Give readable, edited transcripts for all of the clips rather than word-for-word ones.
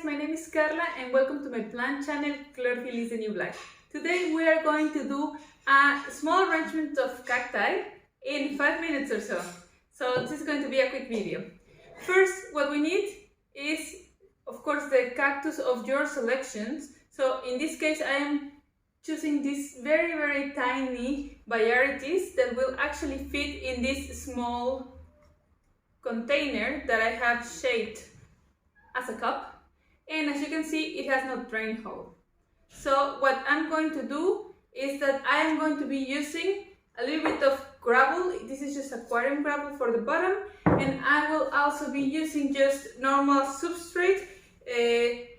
my name is Carla and welcome to my plant channel, Chlorophyll is the New Black. Today we are going to do a small arrangement of cacti in 5 minutes or so. So this is going to be a quick video. First, what we need is, of course, the cactus of your selections. So in this case, I am choosing these very tiny varieties that will actually fit in this small container that I have shaped as a cup, and as you can see, it has no drain hole. So what I'm going to do is that I am going to be using a little bit of gravel. This is just aquarium gravel for the bottom, and I will also be using just normal substrate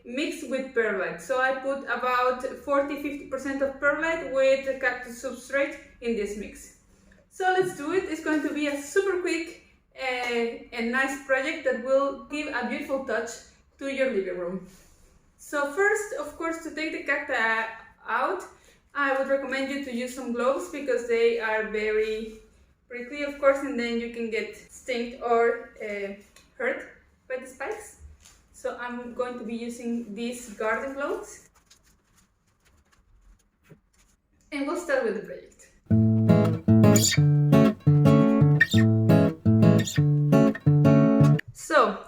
mixed with perlite. So I put about 40-50% of perlite with the cactus substrate in this mix. So let's do it. It's going to be a super quick and nice project that will give a beautiful touch to your living room. So first, of course, to take the cacti out, I would recommend you to use some gloves because they are very prickly, of course, and then you can get stinged or hurt by the spikes. So I'm going to be using these garden gloves, and we'll start with the project. So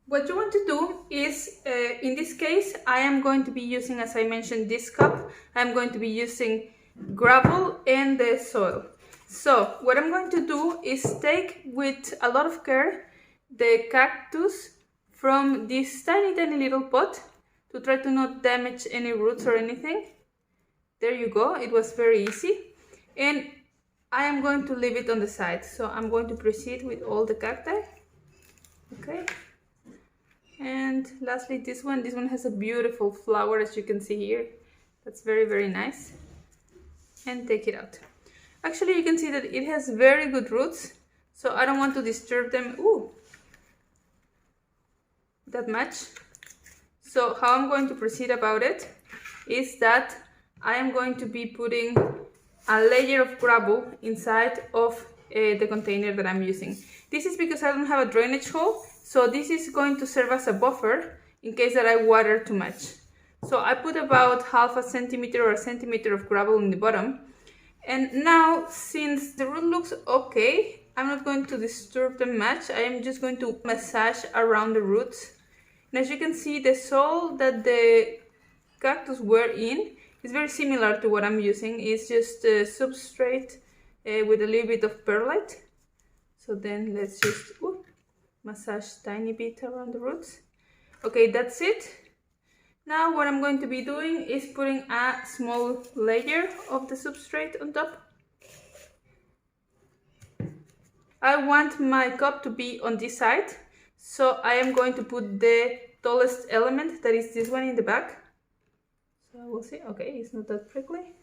what you want to do is, in this case, I am going to be using, as I mentioned, this cup. I'm going to be using gravel and the soil. So what I'm going to do is take with a lot of care the cactus from this tiny little pot to try to not damage any roots or anything. There you go, it was very easy. And I am going to leave it on the side. So I'm going to proceed with all the cacti. Okay. And lastly, this one has a beautiful flower, as you can see here. That's very nice. And take it out. Actually, you can see that it has very good roots, so I don't want to disturb them that much. So how I'm going to proceed about it is that I am going to be putting a layer of gravel inside of the container that I'm using. This is because I don't have a drainage hole. So this is going to serve as a buffer in case that I water too much. So I put about half a centimeter or a centimeter of gravel in the bottom. And now, since the root looks okay, I'm not going to disturb them much. I am just going to massage around the roots. And as you can see, the soil that the cactus were in is very similar to what I'm using. It's just a substrate with a little bit of perlite. So then let's just massage tiny bit around the roots. Okay, that's it. Now what I'm going to be doing is putting a small layer of the substrate on top. I want my cup to be on this side, so I am going to put the tallest element, that is this one in the back. So we'll see. Okay, it's not that prickly.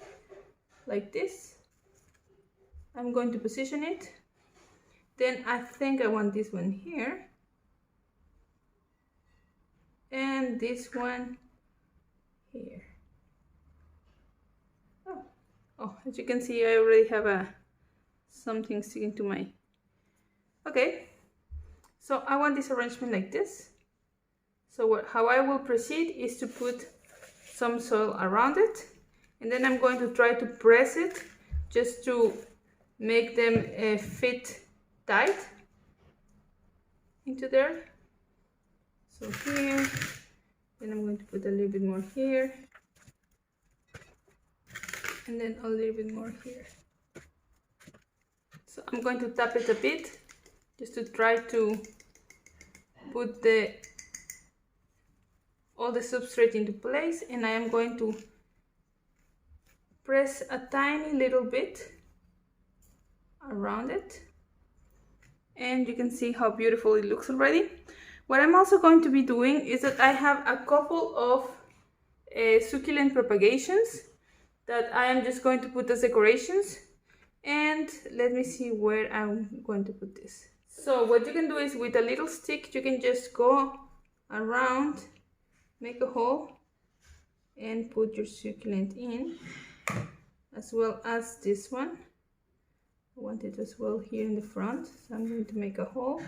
Like this. I'm going to position it. Then I think I want this one here. And this one here. Oh, as you can see, I already have something sticking to my... Okay, so I want this arrangement like this. So how I will proceed is to put some soil around it. And then I'm going to try to press it just to make them fit tight into there. So here, then I'm going to put a little bit more here, and then a little bit more here. So I'm going to tap it a bit just to try to put all the substrate into place, and I am going to press a tiny little bit around it. And you can see how beautiful it looks already. What I'm also going to be doing is that I have a couple of succulent propagations that I am just going to put as decorations. And let me see where I'm going to put this. So what you can do is, with a little stick, you can just go around, make a hole, and put your succulent in, as well as this one. I want it as well here in the front, so I'm going to make a hole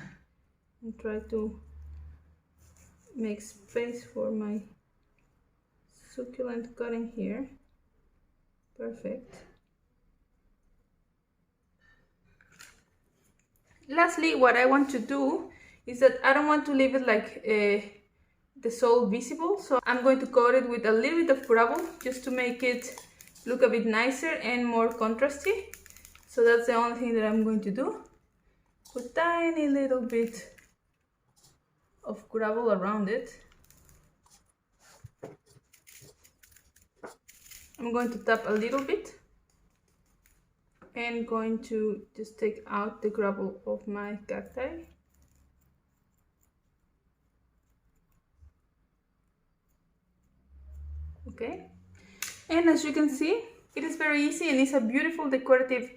and try to make space for my succulent cutting here. Perfect. Lastly, what I want to do is that I don't want to leave it like the sole visible, so I'm going to coat it with a little bit of gravel just to make it look a bit nicer and more contrasty. So that's the only thing that I'm going to do. Put tiny little bit of gravel around it. I'm going to tap a little bit and going to just take out the gravel of my cacti. Okay, and as you can see, it is very easy and it's a beautiful decorative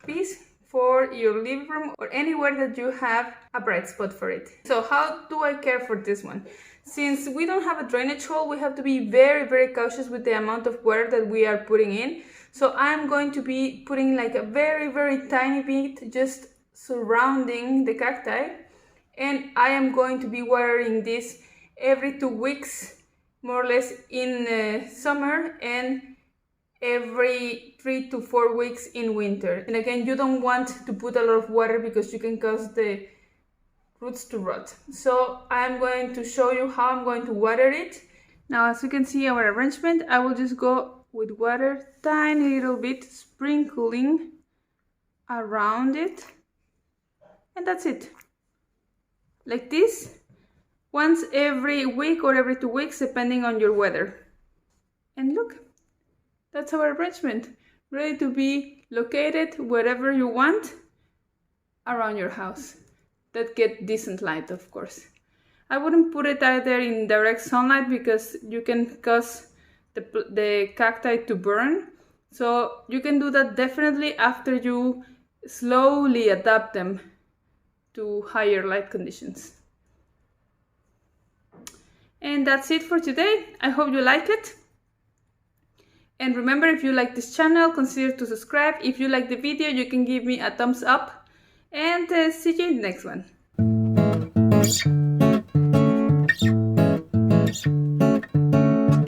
piece for your living room or anywhere that you have a bright spot for it. So how do I care for this one? Since we don't have a drainage hole, we have to be very cautious with the amount of water that we are putting in. So I'm going to be putting like a very tiny bit just surrounding the cacti, and I am going to be watering this every 2 weeks more or less in summer and every 3 to 4 weeks in winter. And again, you don't want to put a lot of water because you can cause the roots to rot. So I'm going to show you how I'm going to water it. Now, as you can see our arrangement, I will just go with water tiny little bit, sprinkling around it, and that's it, like this, once every week or every 2 weeks depending on your weather. And look, that's our arrangement, ready to be located wherever you want around your house that get decent light, of course. I wouldn't put it either in direct sunlight because you can cause the cacti to burn. So you can do that definitely after you slowly adapt them to higher light conditions. And that's it for today. I hope you like it. And remember, if you like this channel, consider to subscribe. If you like the video, you can give me a thumbs up. And see you in the next one.